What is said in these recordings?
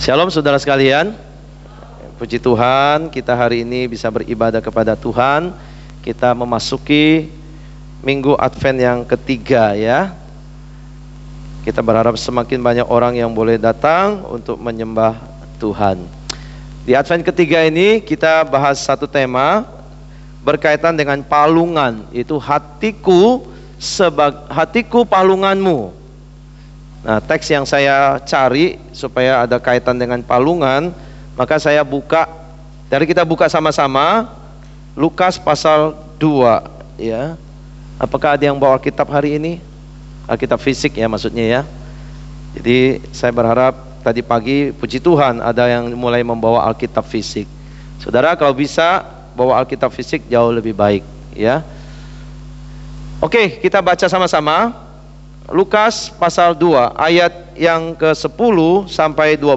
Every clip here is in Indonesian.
Shalom saudara sekalian. Puji Tuhan, kita hari ini bisa beribadah kepada Tuhan. Kita memasuki Minggu Advent yang ketiga ya. Kita berharap semakin banyak orang yang boleh datang untuk menyembah Tuhan. Di Advent ketiga ini kita bahas satu tema berkaitan dengan palungan, yaitu hatiku palunganmu. Nah, teks yang saya cari supaya ada kaitan dengan palungan, maka saya buka, kita buka sama-sama Lukas pasal 2 ya. Apakah ada yang bawa Alkitab hari ini? Alkitab fisik ya maksudnya ya. Jadi saya berharap tadi pagi puji Tuhan ada yang mulai membawa Alkitab fisik. Saudara kalau bisa bawa Alkitab fisik jauh lebih baik ya. Oke, kita baca sama-sama Lukas pasal 2 ayat yang ke-10 sampai 12.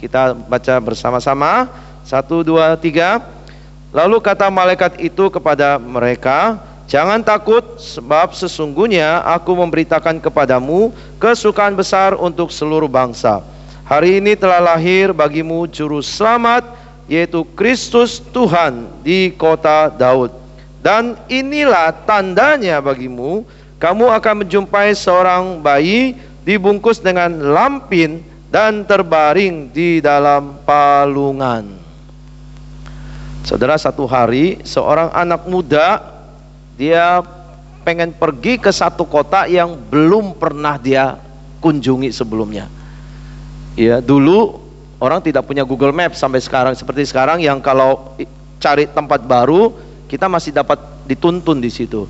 Kita baca bersama-sama. 1, 2, 3. Lalu kata malaikat itu kepada mereka, jangan takut, sebab sesungguhnya aku memberitakan kepadamu kesukaan besar untuk seluruh bangsa. Hari ini telah lahir bagimu juru selamat, yaitu Kristus Tuhan di kota Daud. Dan inilah tandanya bagimu, kamu akan menjumpai seorang bayi dibungkus dengan lampin dan terbaring di dalam palungan. Saudara, satu hari seorang anak muda, dia pengen pergi ke satu kota yang belum pernah dia kunjungi sebelumnya. Ya, dulu orang tidak punya Google Maps sampai sekarang. Seperti sekarang yang kalau cari tempat baru, kita masih dapat dituntun di situ.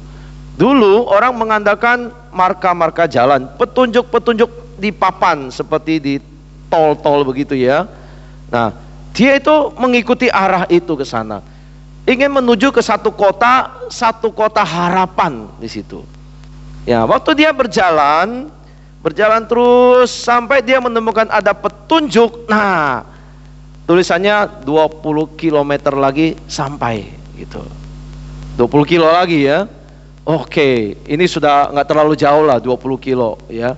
Dulu orang mengandalkan marka-marka jalan, petunjuk-petunjuk di papan seperti di tol-tol begitu ya. Nah, dia itu mengikuti arah itu ke sana. Ingin menuju ke satu kota harapan di situ. Ya, waktu dia berjalan terus sampai dia menemukan ada petunjuk. Nah, tulisannya 20 km lagi sampai gitu. 20 kilo lagi ya. Oke, ini sudah nggak terlalu jauh lah 20 kilo ya.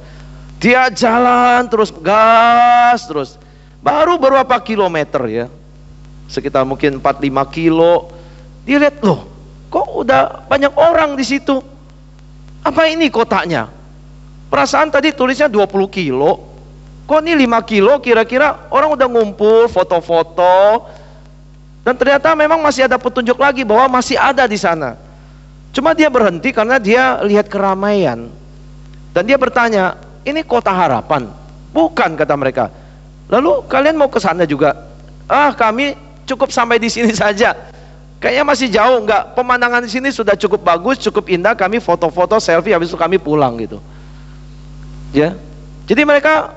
Dia jalan terus, gas terus. Baru berapa kilometer ya, sekitar mungkin 4-5 kilo. Dia lihat, loh kok udah banyak orang di situ. Apa ini kotanya? Perasaan tadi tulisnya 20 kilo. Kok ini 5 kilo, kira-kira orang udah ngumpul foto-foto. Dan ternyata memang masih ada petunjuk lagi bahwa masih ada di sana. Cuma dia berhenti karena dia lihat keramaian. Dan dia bertanya, ini kota harapan? Bukan, kata mereka. Lalu kalian mau ke sana juga? Kami cukup sampai di sini saja. Kayaknya masih jauh, enggak. Pemandangan di sini sudah cukup bagus, cukup indah. Kami foto-foto, selfie, habis itu kami pulang gitu. Ya. Jadi mereka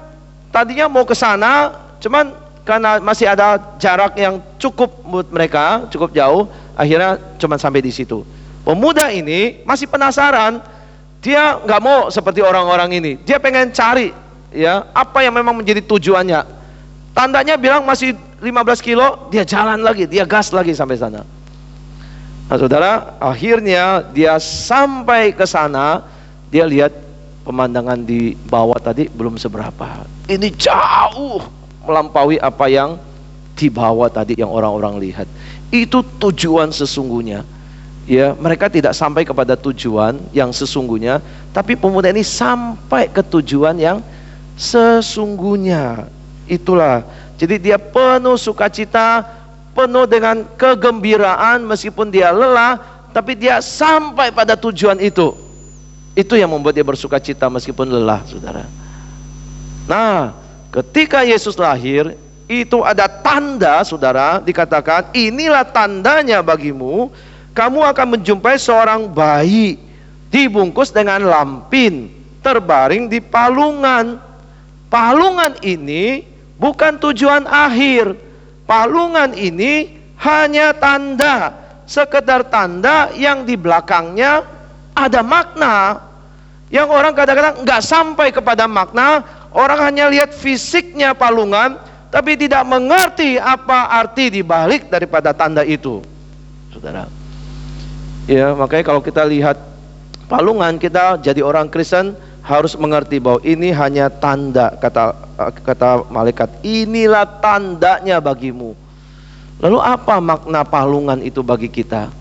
tadinya mau ke sana, cuman karena masih ada jarak yang cukup buat mereka, cukup jauh, akhirnya cuman sampai di situ. Pemuda ini masih penasaran. Dia nggak mau seperti orang-orang ini. Dia pengen cari ya apa yang memang menjadi tujuannya. Tandanya bilang masih 15 kilo, dia jalan lagi, dia gas lagi sampai sana. Nah saudara, akhirnya dia sampai ke sana, dia lihat pemandangan di bawah tadi belum seberapa. Ini jauh melampaui apa yang di bawah tadi yang orang-orang lihat. Itu tujuan sesungguhnya. Ya, mereka tidak sampai kepada tujuan yang sesungguhnya, tapi pemuda ini sampai ke tujuan yang sesungguhnya. Itulah. Jadi dia penuh sukacita, penuh dengan kegembiraan meskipun dia lelah, tapi dia sampai pada tujuan itu. Itu yang membuat dia bersukacita meskipun lelah, saudara. Nah, ketika Yesus lahir, itu ada tanda, saudara, dikatakan inilah tandanya bagimu, kamu akan menjumpai seorang bayi dibungkus dengan lampin, terbaring di palungan. Palungan ini bukan tujuan akhir. Palungan ini hanya tanda, sekedar tanda yang di belakangnya ada makna. Yang orang kadang-kadang nggak sampai kepada makna, orang hanya lihat fisiknya palungan, tapi tidak mengerti apa arti dibalik daripada tanda itu, saudara. Ya, makanya kalau kita lihat palungan, kita jadi orang Kristen harus mengerti bahwa ini hanya tanda, kata malaikat, inilah tandanya bagimu. Lalu apa makna palungan itu bagi kita?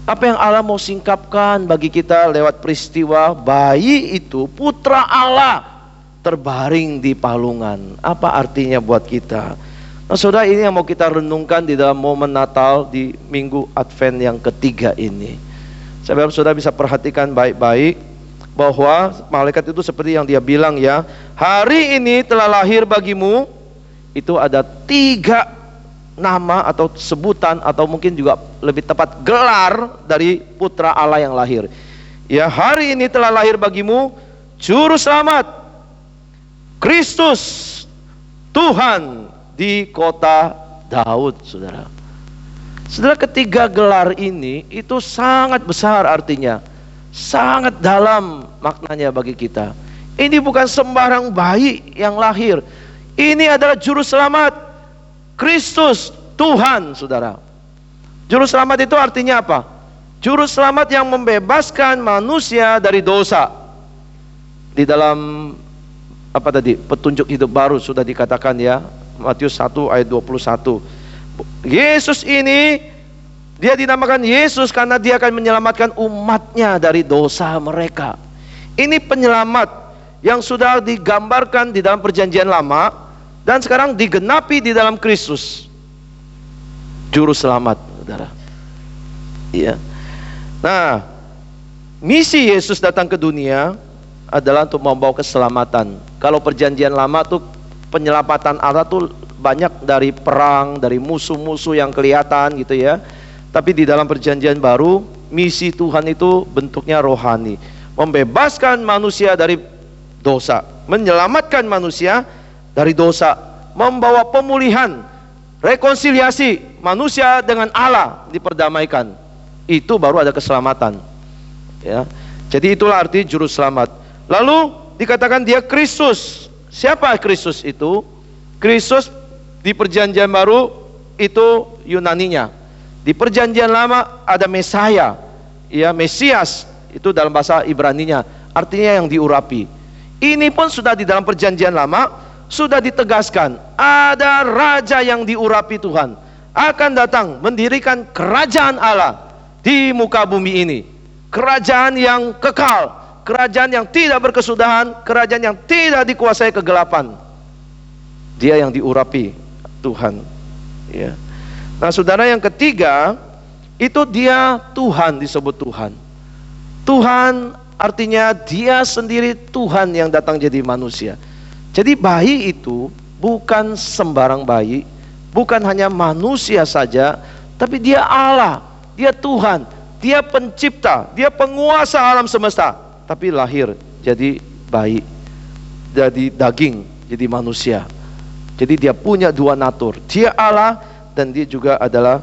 Apa yang Allah mau singkapkan bagi kita lewat peristiwa bayi itu, putra Allah terbaring di palungan? Apa artinya buat kita? Nah, saudara, ini yang mau kita renungkan di dalam momen Natal di minggu Advent yang ketiga ini. Saya harap saudara bisa perhatikan baik-baik bahwa malaikat itu seperti yang dia bilang ya, hari ini telah lahir bagimu, itu ada 3 nama atau sebutan, atau mungkin juga lebih tepat gelar dari putra Allah yang lahir. Ya, hari ini telah lahir bagimu Juru Selamat, Kristus, Tuhan di kota Daud, saudara. Saudara, ketiga gelar ini itu sangat besar artinya, sangat dalam maknanya bagi kita. Ini bukan sembarang bayi yang lahir. Ini adalah Juru Selamat, Kristus, Tuhan, saudara. Juru Selamat itu artinya apa? Juru Selamat yang membebaskan manusia dari dosa. Di dalam petunjuk hidup baru sudah dikatakan ya, Matius 1 ayat 21. Yesus ini, dia dinamakan Yesus karena dia akan menyelamatkan umatnya dari dosa mereka. Ini penyelamat yang sudah digambarkan di dalam perjanjian lama dan sekarang digenapi di dalam Kristus, Juru Selamat, saudara. Iya. Nah, misi Yesus datang ke dunia adalah untuk membawa keselamatan. Kalau perjanjian lama tuh penyelamatan Allah tuh banyak dari perang, dari musuh-musuh yang kelihatan gitu ya. Tapi di dalam perjanjian baru, misi Tuhan itu bentuknya rohani, membebaskan manusia dari dosa, menyelamatkan manusia dari dosa, membawa pemulihan, rekonsiliasi manusia dengan Allah, diperdamaikan. Itu baru ada keselamatan ya. Jadi itulah arti Juru Selamat. Lalu dikatakan dia Kristus. Siapa Kristus itu? Kristus di perjanjian baru itu Yunaninya. Di perjanjian lama ada Mesaya, ya, Mesias, itu dalam bahasa Ibraninya, artinya yang diurapi. Ini pun sudah di dalam perjanjian lama sudah ditegaskan, ada raja yang diurapi Tuhan akan datang mendirikan kerajaan Allah di muka bumi ini. Kerajaan yang kekal, kerajaan yang tidak berkesudahan, kerajaan yang tidak dikuasai kegelapan. Dia yang diurapi Tuhan ya. Nah, saudara, yang ketiga itu dia Tuhan, disebut Tuhan. Tuhan artinya dia sendiri Tuhan yang datang jadi manusia. Jadi bayi itu bukan sembarang bayi, bukan hanya manusia saja, tapi dia Allah, dia Tuhan, dia pencipta, dia penguasa alam semesta, tapi lahir jadi bayi, jadi daging, jadi manusia. Jadi dia punya dua natur, dia Allah dan dia juga adalah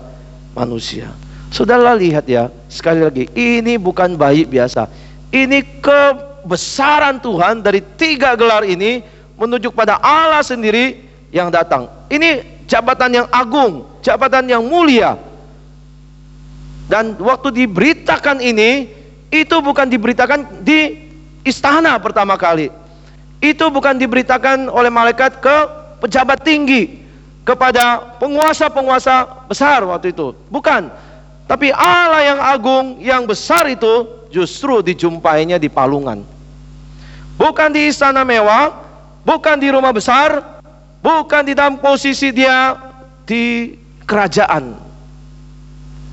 manusia. Saudara lihat ya, sekali lagi, ini bukan bayi biasa. Ini kebesaran Tuhan dari 3 gelar ini menunjuk pada Allah sendiri yang datang. Ini jabatan yang agung, jabatan yang mulia. Dan waktu diberitakan ini, itu bukan diberitakan di istana pertama kali. Itu bukan diberitakan oleh malaikat ke pejabat tinggi, kepada penguasa-penguasa besar waktu itu. Bukan. Tapi Allah yang agung, yang besar itu justru dijumpainya di palungan. Bukan di istana mewah, bukan di rumah besar, bukan di dalam posisi dia di kerajaan,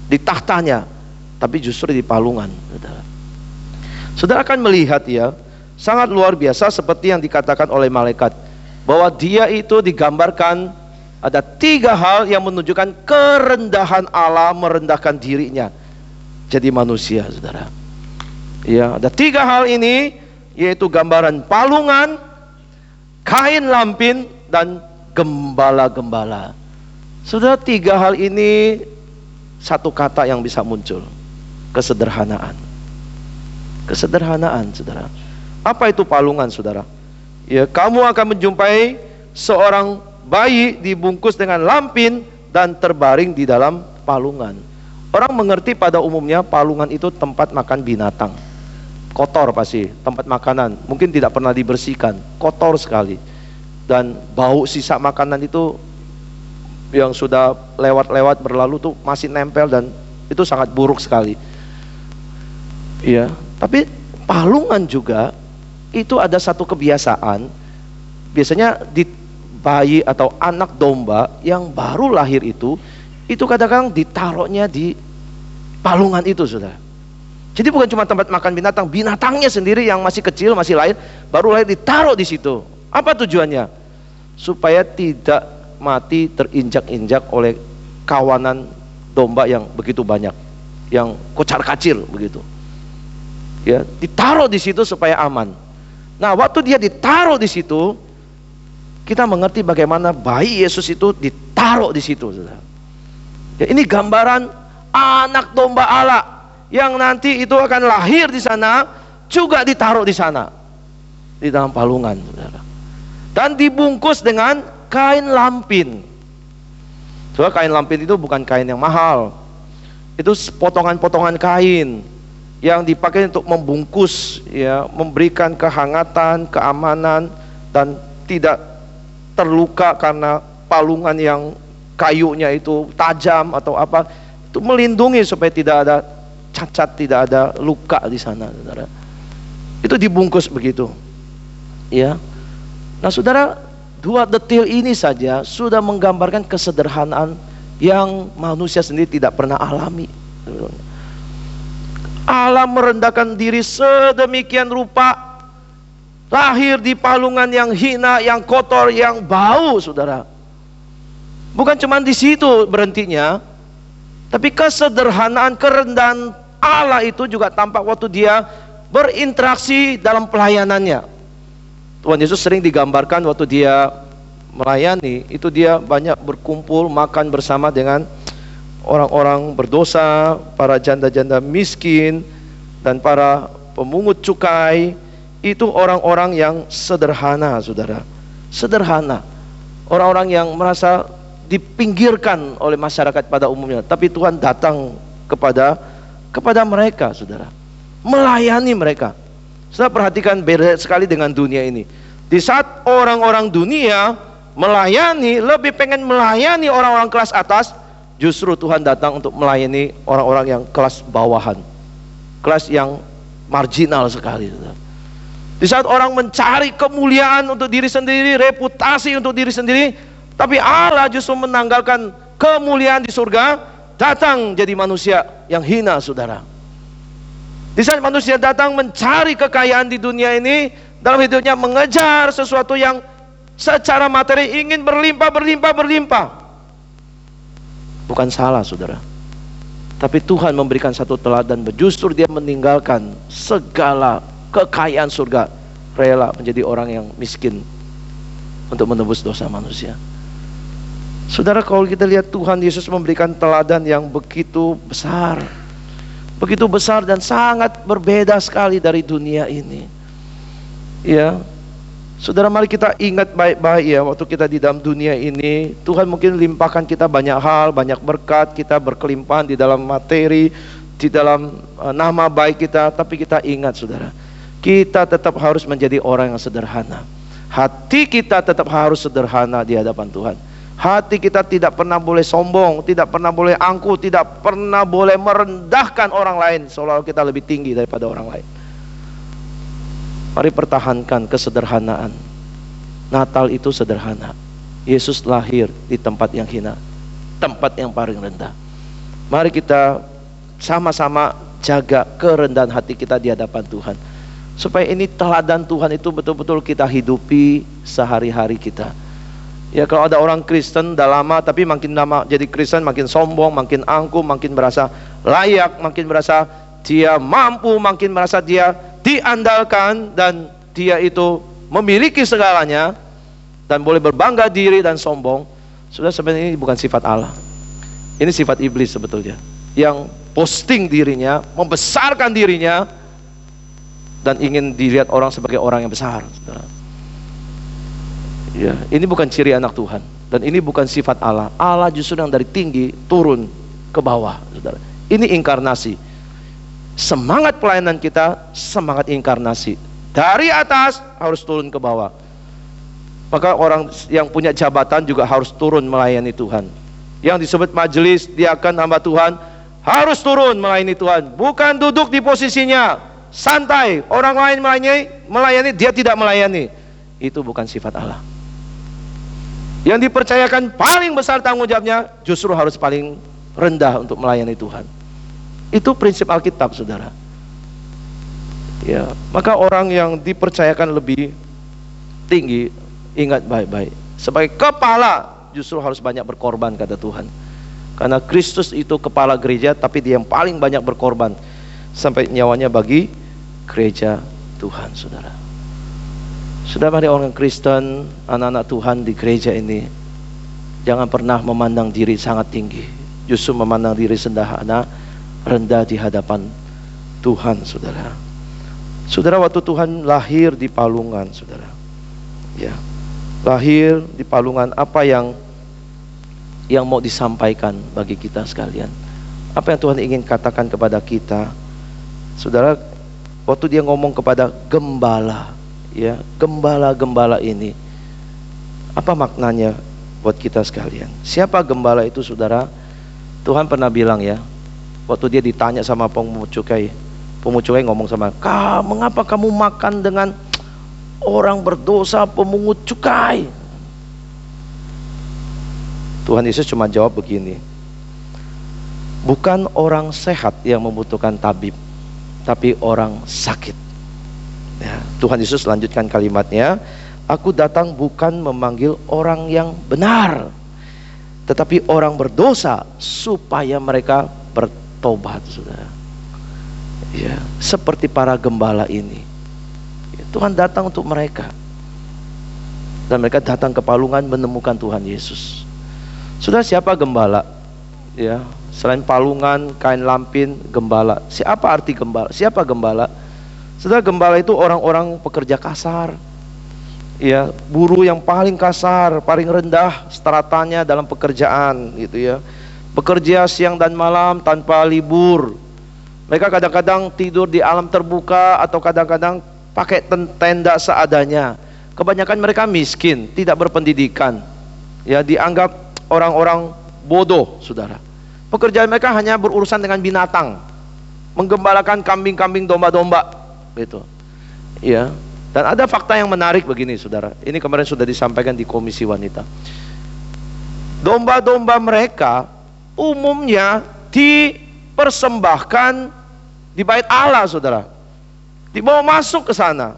di tahtanya, tapi justru di palungan. Saudara akan melihat ya, sangat luar biasa seperti yang dikatakan oleh malaikat, bahwa dia itu digambarkan ada 3 hal yang menunjukkan kerendahan Allah, merendahkan dirinya jadi manusia, saudara. Ya, ada 3 hal ini, yaitu gambaran palungan, kain lampin, dan gembala-gembala. Saudara, 3 hal ini satu kata yang bisa muncul, kesederhanaan. Kesederhanaan, saudara. Apa itu palungan, saudara? Ya, kamu akan menjumpai seorang bayi dibungkus dengan lampin dan terbaring di dalam palungan. Orang mengerti pada umumnya palungan itu tempat makan binatang. kotor pasti, tempat makanan mungkin tidak pernah dibersihkan, kotor sekali, dan bau sisa makanan itu yang sudah lewat berlalu tuh masih nempel, dan itu sangat buruk sekali. Iya, tapi Palungan juga itu ada satu kebiasaan, biasanya di bayi atau anak domba yang baru lahir itu kadang-kadang ditaruhnya di Palungan itu, saudara. Jadi bukan cuma tempat makan binatang, binatangnya sendiri yang masih kecil, masih lahir, baru lahir ditaruh di situ. Apa tujuannya? Supaya tidak mati terinjak-injak oleh kawanan domba yang begitu banyak, yang kocar-kacir begitu. Ya, ditaruh di situ supaya aman. Nah, waktu dia ditaruh di situ, kita mengerti bagaimana bayi Yesus itu ditaruh di situ, saudara. Ya, ini gambaran anak domba Allah yang nanti itu akan lahir di sana, juga ditaruh di sana, di dalam palungan, saudara. Dan dibungkus dengan kain lampin. Soalnya kain lampin itu bukan kain yang mahal, itu potongan-potongan kain yang dipakai untuk membungkus, ya, memberikan kehangatan, keamanan, dan tidak terluka karena palungan yang kayunya itu tajam atau apa, itu melindungi supaya tidak ada cacat, tidak ada luka di sana, saudara. Itu dibungkus begitu, ya. Nah, saudara, dua detail ini saja sudah menggambarkan kesederhanaan yang manusia sendiri tidak pernah alami. Allah merendahkan diri sedemikian rupa, lahir di palungan yang hina, yang kotor, yang bau, saudara. Bukan cuma di situ berhentinya, tapi kesederhanaan, kerendahan Allah itu juga tampak waktu dia berinteraksi dalam pelayanannya. Tuhan Yesus sering digambarkan waktu dia melayani, itu dia banyak berkumpul makan bersama dengan orang-orang berdosa, para janda-janda miskin, dan para pemungut cukai. Itu orang-orang yang sederhana, saudara. Sederhana. Orang-orang yang merasa dipinggirkan oleh masyarakat pada umumnya, tapi Tuhan datang kepada mereka, saudara, melayani mereka. Saudara perhatikan, beda sekali dengan dunia ini. Di saat orang-orang dunia melayani, lebih pengen melayani orang-orang kelas atas, justru Tuhan datang untuk melayani orang-orang yang kelas bawahan, kelas yang marginal sekali, saudara. Di saat orang mencari kemuliaan untuk diri sendiri, reputasi untuk diri sendiri, tapi Allah justru menanggalkan kemuliaan di surga, datang jadi manusia yang hina, saudara. Di saat manusia datang mencari kekayaan di dunia ini, dalam hidupnya mengejar sesuatu yang secara materi ingin berlimpah. Bukan salah, saudara. Tapi Tuhan memberikan satu teladan, justru dia meninggalkan segala kekayaan surga, rela menjadi orang yang miskin untuk menebus dosa manusia. Saudara, kalau kita lihat Tuhan Yesus memberikan teladan yang begitu besar dan sangat berbeda sekali dari dunia ini. Ya, saudara, mari kita ingat baik-baik ya, waktu kita di dalam dunia ini, Tuhan mungkin limpahkan kita banyak hal, banyak berkat, kita berkelimpahan di dalam materi, di dalam nama baik kita, tapi kita ingat, saudara, kita tetap harus menjadi orang yang sederhana. Hati kita tetap harus sederhana di hadapan Tuhan. Hati kita tidak pernah boleh sombong, tidak pernah boleh angkuh, tidak pernah boleh merendahkan orang lain seolah kita lebih tinggi daripada orang lain. Mari pertahankan kesederhanaan. Natal itu sederhana. Yesus lahir di tempat yang hina, tempat yang paling rendah. Mari kita sama-sama jaga kerendahan hati kita di hadapan Tuhan, supaya ini teladan Tuhan itu betul-betul kita hidupi sehari-hari kita. Ya, kalau ada orang Kristen dah lama, tapi makin lama jadi Kristen makin sombong, makin angkuh, makin merasa layak, makin merasa dia mampu, makin merasa dia diandalkan, dan dia itu memiliki segalanya dan boleh berbangga diri dan sombong. Sudah, sebenarnya ini bukan sifat Allah. Ini sifat iblis sebetulnya, yang posting dirinya, membesarkan dirinya, dan ingin dilihat orang sebagai orang yang besar. Ya, ini bukan ciri anak Tuhan, dan ini bukan sifat Allah. Allah justru yang dari tinggi turun ke bawah, saudara. Ini inkarnasi. Semangat pelayanan kita, semangat inkarnasi. Dari atas harus turun ke bawah. Maka orang yang punya jabatan juga harus turun melayani Tuhan. Yang disebut majelis, diakan, hamba Tuhan, harus turun melayani Tuhan. Bukan duduk di posisinya, santai. Orang lain melayani, dia tidak melayani. Itu bukan sifat Allah. Yang dipercayakan paling besar tanggung jawabnya, justru harus paling rendah untuk melayani Tuhan. Itu prinsip Alkitab, saudara. Ya, maka orang yang dipercayakan lebih tinggi, ingat baik-baik, sebagai kepala justru harus banyak berkorban, kata Tuhan. Karena Kristus itu kepala gereja, tapi dia yang paling banyak berkorban sampai nyawanya bagi gereja Tuhan, saudara. Sudah, mari orang Kristen, anak-anak Tuhan di gereja ini, jangan pernah memandang diri sangat tinggi, justru memandang diri sederhana, rendah di hadapan Tuhan, saudara. Saudara, waktu Tuhan lahir di Palungan, saudara, ya, lahir di Palungan, apa yang mau disampaikan bagi kita sekalian? Apa yang Tuhan ingin katakan kepada kita? Saudara, waktu dia ngomong kepada gembala, ya, gembala-gembala ini, apa maknanya buat kita sekalian? Siapa gembala itu, saudara? Tuhan pernah bilang, ya, waktu dia ditanya sama pemungut cukai ngomong sama, mengapa kamu makan dengan orang berdosa, pemungut cukai? Tuhan Yesus cuma jawab begini, bukan orang sehat yang membutuhkan tabib, tapi orang sakit. Ya, Tuhan Yesus lanjutkan kalimatnya, aku datang bukan memanggil orang yang benar, tetapi orang berdosa supaya mereka bertobat, saudara. Ya, seperti para gembala ini, ya, Tuhan datang untuk mereka, dan mereka datang ke Palungan menemukan Tuhan Yesus. Sudah, siapa gembala? Ya, selain Palungan, kain lampin, gembala. Siapa arti gembala? Siapa gembala? Sudah, gembala itu orang-orang pekerja kasar, ya, buruh yang paling kasar, paling rendah stratanya dalam pekerjaan, gitu ya. Bekerja siang dan malam tanpa libur. Mereka kadang-kadang tidur di alam terbuka atau kadang-kadang pakai tenda seadanya. Kebanyakan mereka miskin, tidak berpendidikan, ya, dianggap orang-orang bodoh, saudara. Pekerjaan mereka hanya berurusan dengan binatang, menggembalakan kambing-kambing, domba-domba, gitu. Ya. Dan ada fakta yang menarik begini, saudara. Ini kemarin sudah disampaikan di Komisi Wanita. Domba-domba mereka umumnya dipersembahkan di bait Allah, saudara. Dibawa masuk ke sana.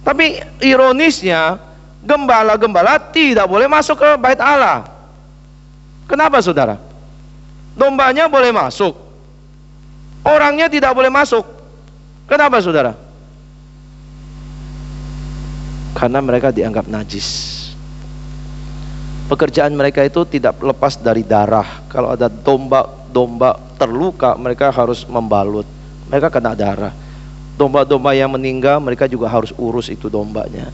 Tapi ironisnya, gembala-gembala tidak boleh masuk ke bait Allah. Kenapa, saudara? Dombanya boleh masuk, orangnya tidak boleh masuk. Kenapa, saudara? Karena mereka dianggap najis. Pekerjaan mereka itu tidak lepas dari darah. Kalau ada domba terluka, mereka harus membalut, mereka kena darah. Domba-domba yang meninggal, mereka juga harus urus itu dombanya.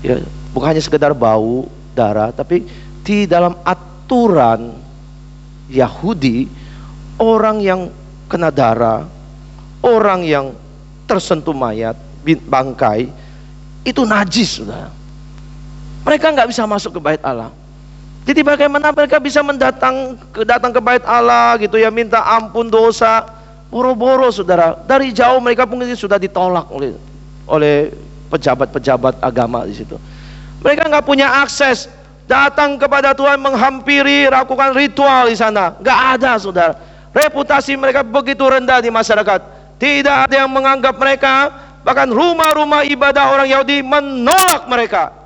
Ya, bukan hanya sekedar bau darah, tapi di dalam aturan Yahudi, orang yang kena darah, orang yang tersentuh mayat, bangkai, itu najis, saudara. Mereka nggak bisa masuk ke bait Allah. Jadi bagaimana mereka bisa datang ke bait Allah, gitu ya, minta ampun dosa, boro-boro, saudara. Dari jauh mereka mungkin sudah ditolak oleh pejabat-pejabat agama di situ. Mereka nggak punya akses datang kepada Tuhan, menghampiri, lakukan ritual di sana. Nggak ada, saudara. Reputasi mereka begitu rendah di masyarakat. Tidak ada yang menganggap mereka. Bahkan rumah-rumah ibadah orang Yahudi menolak mereka.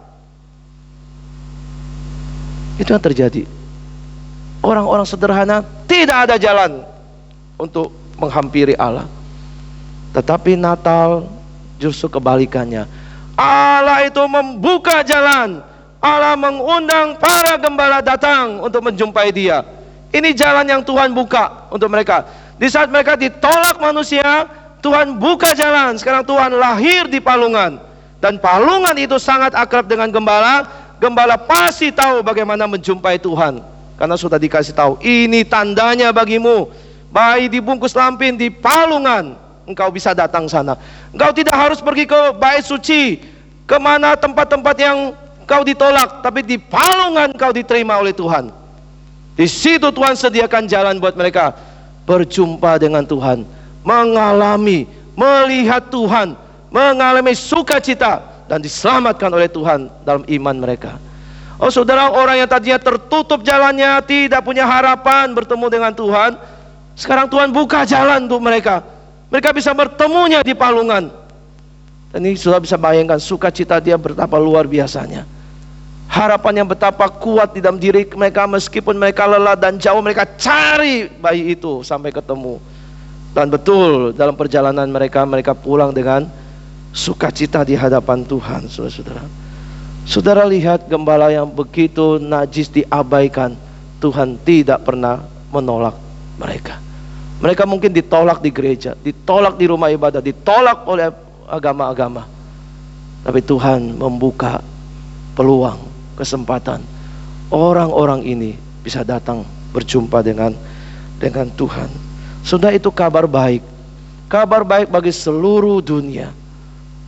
Itu yang terjadi. Orang-orang sederhana tidak ada jalan untuk menghampiri Allah. Tetapi Natal justru kebalikannya. Allah itu membuka jalan. Allah mengundang para gembala datang untuk menjumpai dia. Ini jalan yang Tuhan buka untuk mereka. Di saat mereka ditolak manusia, Tuhan buka jalan. Sekarang Tuhan lahir di Palungan. Dan Palungan itu sangat akrab dengan gembala. Gembala pasti tahu bagaimana menjumpai Tuhan, karena sudah dikasih tahu, ini tandanya bagimu, bayi dibungkus lampin di palungan, engkau bisa datang sana. Engkau tidak harus pergi ke bait suci, kemana tempat-tempat yang kau ditolak, tapi di palungan kau diterima oleh Tuhan. Di situ Tuhan sediakan jalan buat mereka berjumpa dengan Tuhan, mengalami, melihat Tuhan, mengalami sukacita, dan diselamatkan oleh Tuhan dalam iman mereka. Oh saudara, orang yang tadinya tertutup jalannya, tidak punya harapan bertemu dengan Tuhan, sekarang Tuhan buka jalan untuk mereka. Mereka bisa bertemunya di palungan. Dan ini sudah bisa bayangkan sukacita dia betapa luar biasanya. Harapan yang betapa kuat di dalam diri mereka, meskipun mereka lelah dan jauh, mereka cari bayi itu sampai ketemu. Dan betul, dalam perjalanan mereka, mereka pulang dengan sukacita di hadapan Tuhan, saudara-saudara. Saudara lihat gembala yang begitu najis diabaikan, Tuhan tidak pernah menolak mereka. Mereka mungkin ditolak di gereja, ditolak di rumah ibadah, ditolak oleh agama-agama, tapi Tuhan membuka peluang, kesempatan orang-orang ini bisa datang berjumpa dengan Tuhan. Saudara, itu kabar baik bagi seluruh dunia.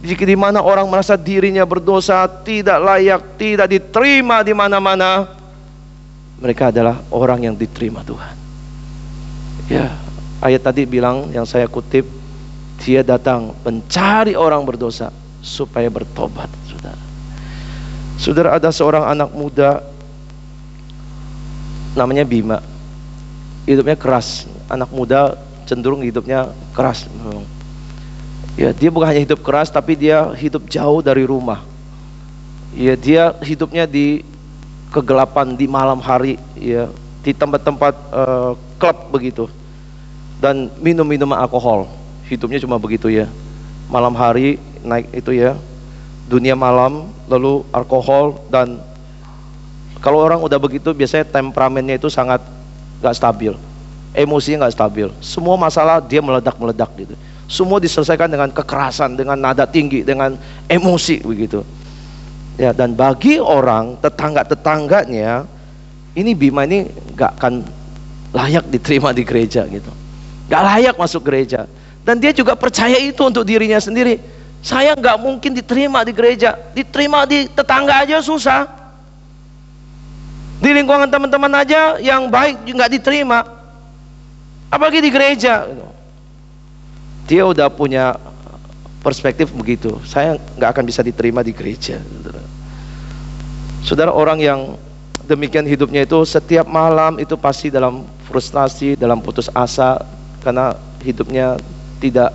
Jika di mana orang merasa dirinya berdosa, tidak layak, tidak diterima di mana-mana, mereka adalah orang yang diterima Tuhan. Ya, ayat tadi bilang yang saya kutip, dia datang mencari orang berdosa supaya bertobat, saudara. Saudara, ada seorang anak muda namanya Bima. Hidupnya keras. Anak muda cenderung hidupnya keras. Ya, dia bukan hanya hidup keras, tapi dia hidup jauh dari rumah. Ya, dia hidupnya di kegelapan, di malam hari, ya, di tempat-tempat klub begitu. Dan minum-minum alkohol. Hidupnya cuma begitu ya. Malam hari naik itu ya, dunia malam, lalu alkohol. Dan kalau orang udah begitu, biasanya temperamennya itu sangat gak stabil, emosinya gak stabil. Semua masalah dia meledak-meledak gitu. Semua diselesaikan dengan kekerasan, dengan nada tinggi, dengan emosi begitu. Ya, dan bagi orang tetangga-tetangganya, ini Bima ini gak akan layak diterima di gereja gitu, gak layak masuk gereja. Dan dia juga percaya itu untuk dirinya sendiri. Saya gak mungkin diterima di gereja, diterima di tetangga aja susah, di lingkungan teman-teman aja yang baik gak diterima, apalagi di gereja gitu. Dia udah punya perspektif begitu, saya gak akan bisa diterima di gereja. Saudara, orang yang demikian hidupnya itu setiap malam itu pasti dalam frustasi, dalam putus asa, karena hidupnya tidak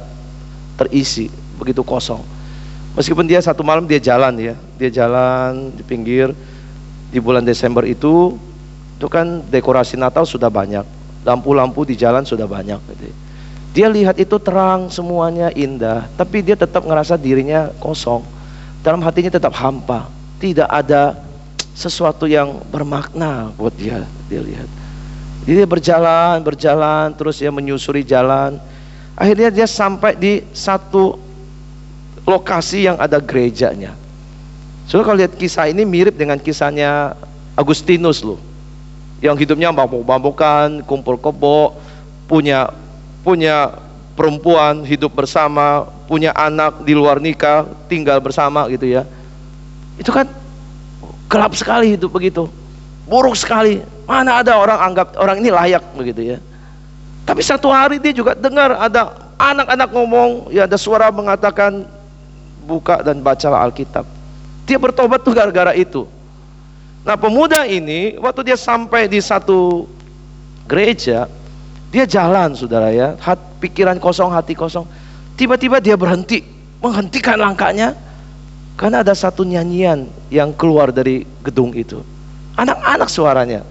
terisi, begitu kosong. Meskipun dia satu malam dia jalan ya, dia jalan di pinggir. Di bulan Desember itu kan dekorasi Natal sudah banyak, lampu-lampu di jalan sudah banyak gitu. Dia lihat itu terang, semuanya indah, tapi dia tetap ngerasa dirinya kosong. Dalam hatinya tetap hampa, tidak ada sesuatu yang bermakna buat dia. Dia lihat, dia berjalan terus ya, menyusuri jalan. Akhirnya dia sampai di satu lokasi yang ada gerejanya. So kalau lihat kisah ini mirip dengan kisahnya Agustinus loh, yang hidupnya mabuk-mabukan, kumpul kebo, punya perempuan, hidup bersama, punya anak di luar nikah, tinggal bersama gitu ya. Itu kan gelap sekali hidup begitu, buruk sekali. Mana ada orang anggap orang ini layak begitu ya. Tapi satu hari dia juga dengar ada anak-anak ngomong, ya ada suara mengatakan, buka dan bacalah Alkitab. Dia bertobat tuh gara-gara itu. Nah, pemuda ini waktu dia sampai di satu gereja, dia jalan saudara ya, pikiran kosong, hati kosong. Tiba-tiba dia berhenti, menghentikan langkahnya, karena ada satu nyanyian yang keluar dari gedung itu. Anak-anak suaranya,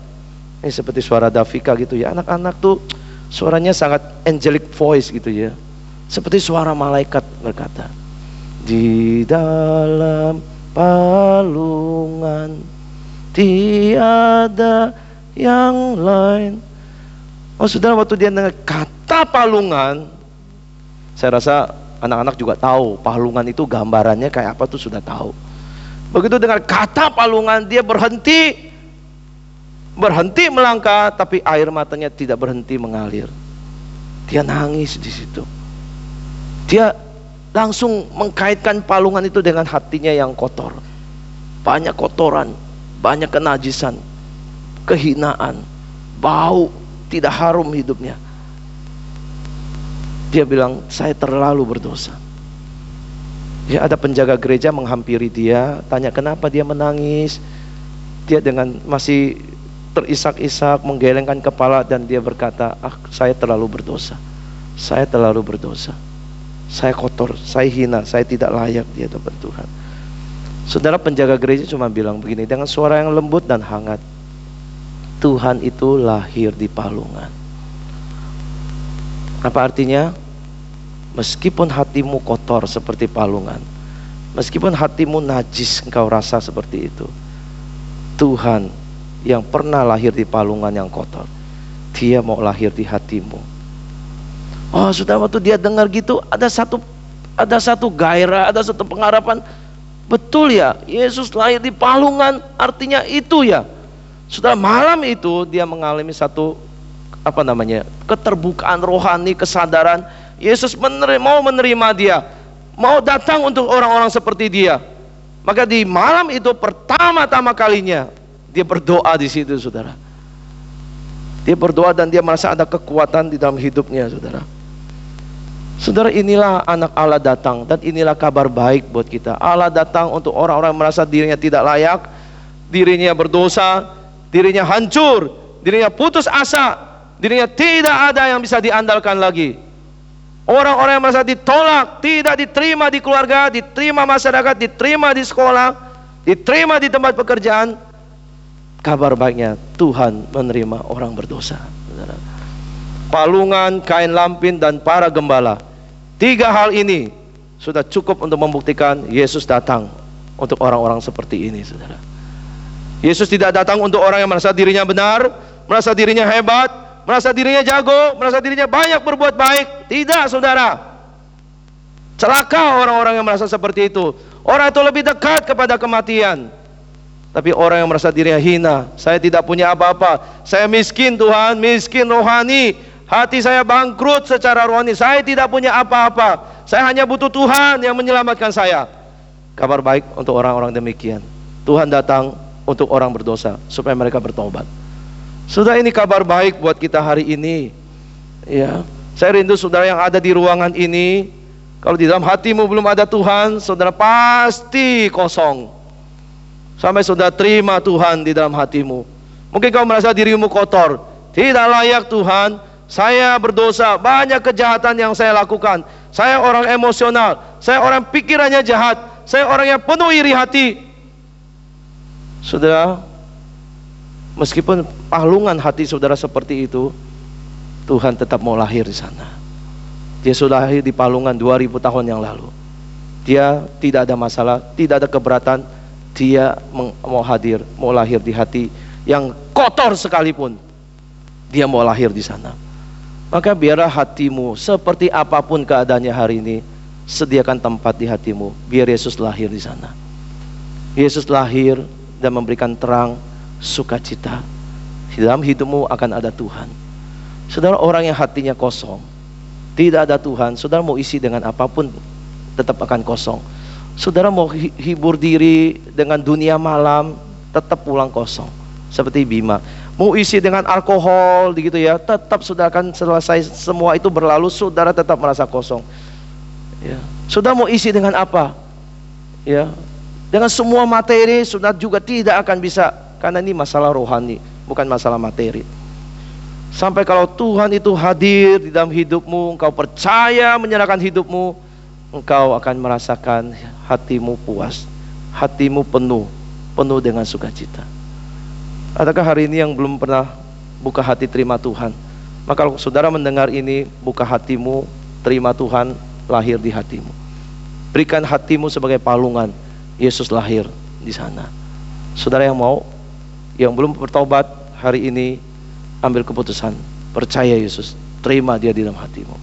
ini seperti suara Davika gitu ya. Anak-anak tuh suaranya sangat angelic voice gitu ya, seperti suara malaikat berkata, di dalam palungan tiada yang lain. Oh saudara, waktu dia dengar kata palungan, saya rasa anak-anak juga tahu palungan itu gambarannya kayak apa tuh sudah tahu. Begitu dengar kata palungan, dia berhenti melangkah, tapi air matanya tidak berhenti mengalir. Dia nangis di situ. Dia langsung mengkaitkan palungan itu dengan hatinya yang kotor. Banyak kotoran, banyak kenajisan, kehinaan, bau, tidak harum hidupnya. Dia bilang, saya terlalu berdosa. Ya, ada penjaga gereja menghampiri dia, tanya kenapa dia menangis. Dia dengan masih terisak-isak, menggelengkan kepala, dan dia berkata, saya terlalu berdosa. Saya terlalu berdosa. Saya kotor, saya hina, saya tidak layak di hadapan Tuhan. Saudara, penjaga gereja cuma bilang begini dengan suara yang lembut dan hangat, Tuhan itu lahir di palungan. Apa artinya? Meskipun hatimu kotor seperti palungan, meskipun hatimu najis, engkau rasa seperti itu, Tuhan yang pernah lahir di palungan yang kotor, Dia mau lahir di hatimu. Oh, saudara, waktu dia dengar gitu, ada satu gairah, ada satu pengharapan. Betul ya, Yesus lahir di palungan, artinya itu ya. Saudara, malam itu dia mengalami satu keterbukaan rohani, kesadaran. Yesus mau menerima dia, mau datang untuk orang-orang seperti dia. Maka di malam itu pertama-tama kalinya dia berdoa di situ, saudara. Dia berdoa dan dia merasa ada kekuatan di dalam hidupnya, saudara. Saudara, inilah anak Allah datang, dan inilah kabar baik buat kita. Allah datang untuk orang-orang yang merasa dirinya tidak layak, dirinya berdosa, dirinya hancur, dirinya putus asa, dirinya tidak ada yang bisa diandalkan lagi. Orang-orang yang merasa ditolak, tidak diterima di keluarga, diterima masyarakat, diterima di sekolah, diterima di tempat pekerjaan. Kabar baiknya, Tuhan menerima orang berdosa. Palungan, kain lampin, dan para gembala. 3 hal ini sudah cukup untuk membuktikan Yesus datang untuk orang-orang seperti ini, saudara. Yesus tidak datang untuk orang yang merasa dirinya benar, merasa dirinya hebat, merasa dirinya jago, merasa dirinya banyak berbuat baik. Tidak, saudara. Celaka orang-orang yang merasa seperti itu. Orang itu lebih dekat kepada kematian. Tapi orang yang merasa dirinya hina, saya tidak punya apa-apa, saya miskin Tuhan, miskin rohani, hati saya bangkrut secara rohani, saya tidak punya apa-apa, saya hanya butuh Tuhan yang menyelamatkan saya. Kabar baik untuk orang-orang demikian, Tuhan datang untuk orang berdosa supaya mereka bertobat. Sudah, ini kabar baik buat kita hari ini. Ya, saya rindu saudara yang ada di ruangan ini, kalau di dalam hatimu belum ada Tuhan, saudara pasti kosong. Sampai saudara terima Tuhan di dalam hatimu. Mungkin kau merasa dirimu kotor, tidak layak Tuhan. Saya berdosa, banyak kejahatan yang saya lakukan. Saya orang emosional, saya orang pikirannya jahat, saya orang yang penuh iri hati. Saudara, meskipun palungan hati saudara seperti itu, Tuhan tetap mau lahir di sana. Dia sudah lahir di palungan 2000 tahun yang lalu. Dia tidak ada masalah, tidak ada keberatan. Dia mau hadir, mau lahir di hati yang kotor sekalipun. Dia mau lahir di sana. Maka biarlah hatimu, seperti apapun keadaannya hari ini, sediakan tempat di hatimu, biar Yesus lahir di sana. Yesus lahir dan memberikan terang, sukacita. Di dalam hidupmu akan ada Tuhan. Saudara, orang yang hatinya kosong, tidak ada Tuhan, saudara mau isi dengan apapun, tetap akan kosong. Saudara mau hibur diri dengan dunia malam, tetap pulang kosong. Seperti Bima, mau isi dengan alkohol gitu ya, tetap saudara akan selesai semua itu berlalu, saudara tetap merasa kosong. Ya. Saudara mau isi dengan apa? Ya, dengan semua materi, saudara juga tidak akan bisa, karena ini masalah rohani, bukan masalah materi. Sampai kalau Tuhan itu hadir di dalam hidupmu, engkau percaya menyerahkan hidupmu, engkau akan merasakan hatimu puas, hatimu penuh dengan sukacita. Adakah hari ini yang belum pernah buka hati terima Tuhan? Maka kalau saudara mendengar ini, buka hatimu, terima Tuhan lahir di hatimu. Berikan hatimu sebagai palungan, Yesus lahir di sana. Saudara yang mau, yang belum bertobat hari ini, ambil keputusan, percaya Yesus, terima Dia di dalam hatimu.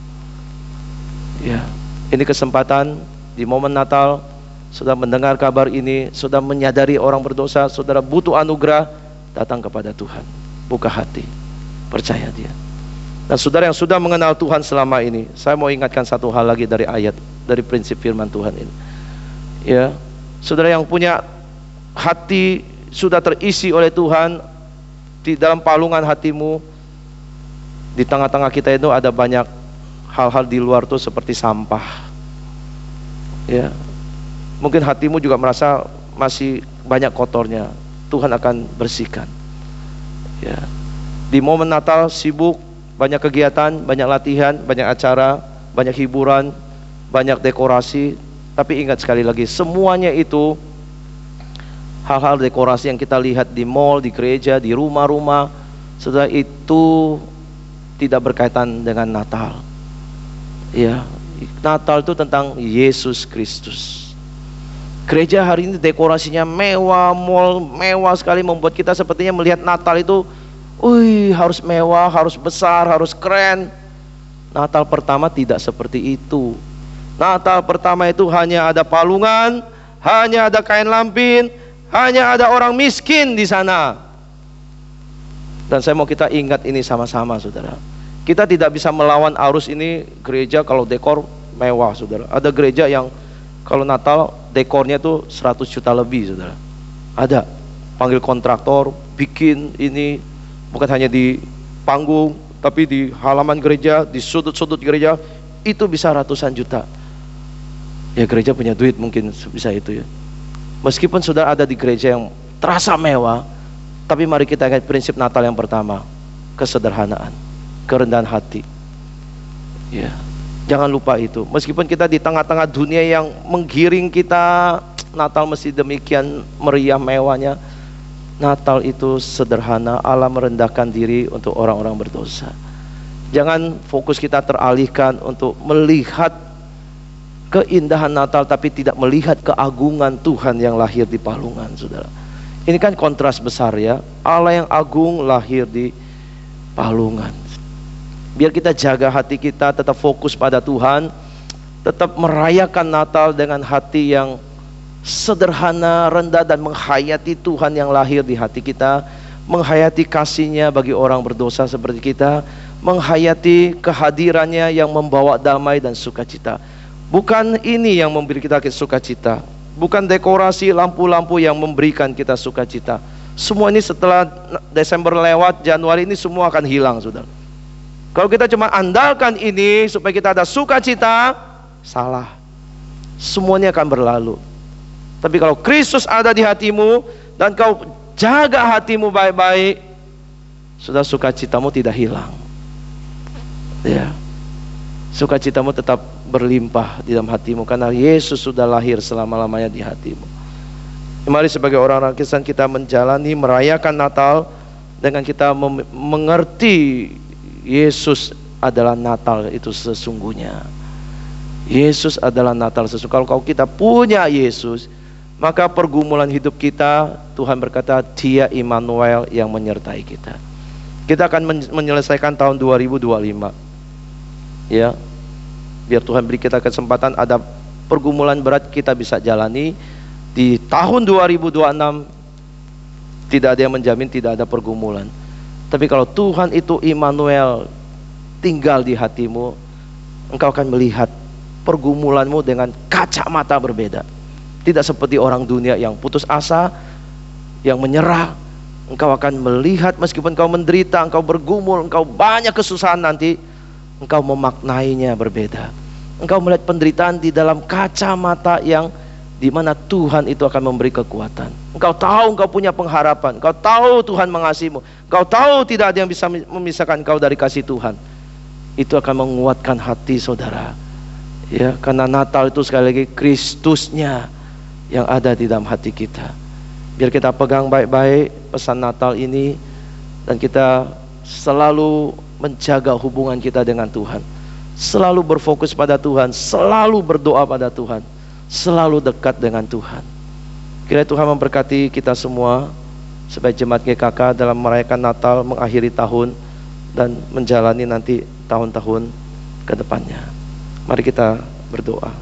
Ya, ini kesempatan di momen Natal, saudara mendengar kabar ini, saudara menyadari orang berdosa, saudara butuh anugerah, datang kepada Tuhan, buka hati, percaya Dia. Dan saudara yang sudah mengenal Tuhan selama ini, saya mau ingatkan satu hal lagi dari ayat, dari prinsip firman Tuhan ini. Ya, saudara yang punya hati sudah terisi oleh Tuhan, di dalam palungan hatimu, di tengah-tengah kita itu ada banyak hal-hal di luar tuh seperti sampah. Ya, mungkin hatimu juga merasa masih banyak kotornya. Tuhan akan bersihkan. Ya, di momen Natal sibuk, banyak kegiatan, banyak latihan, banyak acara, banyak hiburan, banyak dekorasi. Tapi ingat sekali lagi, semuanya itu hal-hal dekorasi yang kita lihat di mall, di gereja, di rumah-rumah, setelah itu tidak berkaitan dengan Natal. Ya, Natal itu tentang Yesus Kristus. Gereja hari ini dekorasinya mewah, mall mewah sekali, membuat kita sepertinya melihat Natal itu, harus mewah, harus besar, harus keren. Natal pertama tidak seperti itu. Natal pertama itu hanya ada palungan, hanya ada kain lampin, hanya ada orang miskin di sana. Dan saya mau kita ingat ini sama-sama, saudara. Kita tidak bisa melawan arus ini. Gereja kalau dekor mewah, saudara. Ada gereja yang kalau Natal dekornya tuh 100 juta lebih, saudara. Ada, panggil kontraktor, bikin ini, bukan hanya di panggung, tapi di halaman gereja, di sudut-sudut gereja, itu bisa ratusan juta. Ya, gereja punya duit mungkin bisa itu ya. Meskipun sudah ada di gereja yang terasa mewah, tapi mari kita ingat prinsip Natal yang pertama, kesederhanaan, kerendahan hati. Ya, jangan lupa itu. Meskipun kita di tengah-tengah dunia yang menggiring kita, Natal mesti demikian meriah mewahnya. Natal itu sederhana, Allah merendahkan diri untuk orang-orang berdosa. Jangan fokus kita teralihkan untuk melihat keindahan Natal, tapi tidak melihat keagungan Tuhan yang lahir di palungan, saudara. Ini kan kontras besar ya. Allah yang agung lahir di palungan. Biar kita jaga hati kita, tetap fokus pada Tuhan, tetap merayakan Natal dengan hati yang sederhana, rendah, dan menghayati Tuhan yang lahir di hati kita, menghayati kasih-Nya bagi orang berdosa seperti kita, menghayati kehadirannya yang membawa damai dan sukacita. Bukan ini yang memberi kita sukacita, bukan dekorasi lampu-lampu yang memberikan kita sukacita. Semua ini setelah Desember lewat, Januari ini semua akan hilang, saudara. Kalau kita cuma andalkan ini supaya kita ada sukacita, salah. Semuanya akan berlalu. Tapi kalau Kristus ada di hatimu dan kau jaga hatimu baik-baik, sudah sukacitamu tidak hilang. Ya, sukacitamu tetap berlimpah di dalam hatimu karena Yesus sudah lahir selama-lamanya di hatimu. Mari sebagai orang-orang Kristen kita menjalani, merayakan Natal dengan kita mengerti Yesus adalah Natal itu sesungguhnya. Yesus adalah Natal sesungguhnya. Kalau kita punya Yesus, maka pergumulan hidup kita, Tuhan berkata, Dia Immanuel yang menyertai kita. Kita akan menyelesaikan tahun 2025. Ya, biar Tuhan beri kita kesempatan, ada pergumulan berat kita bisa jalani. Di tahun 2026 tidak ada yang menjamin tidak ada pergumulan. Tapi kalau Tuhan itu Immanuel tinggal di hatimu, engkau akan melihat pergumulanmu dengan kacamata berbeda. Tidak seperti orang dunia yang putus asa, yang menyerah. Engkau akan melihat meskipun engkau menderita, engkau bergumul, engkau banyak kesusahan nanti, engkau memaknainya berbeda. Engkau melihat penderitaan di dalam kacamata yang dimana Tuhan itu akan memberi kekuatan. Engkau tahu engkau punya pengharapan. Engkau tahu Tuhan mengasihimu. Engkau tahu tidak ada yang bisa memisahkan engkau dari kasih Tuhan. Itu akan menguatkan hati saudara. Ya, karena Natal itu sekali lagi Kristusnya yang ada di dalam hati kita. Biar kita pegang baik-baik pesan Natal ini, dan kita selalu menjaga hubungan kita dengan Tuhan, selalu berfokus pada Tuhan, selalu berdoa pada Tuhan, selalu dekat dengan Tuhan. Kiranya Tuhan memberkati kita semua sebagai jemaat GKK dalam merayakan Natal, mengakhiri tahun, dan menjalani nanti tahun-tahun ke depannya. Mari kita berdoa.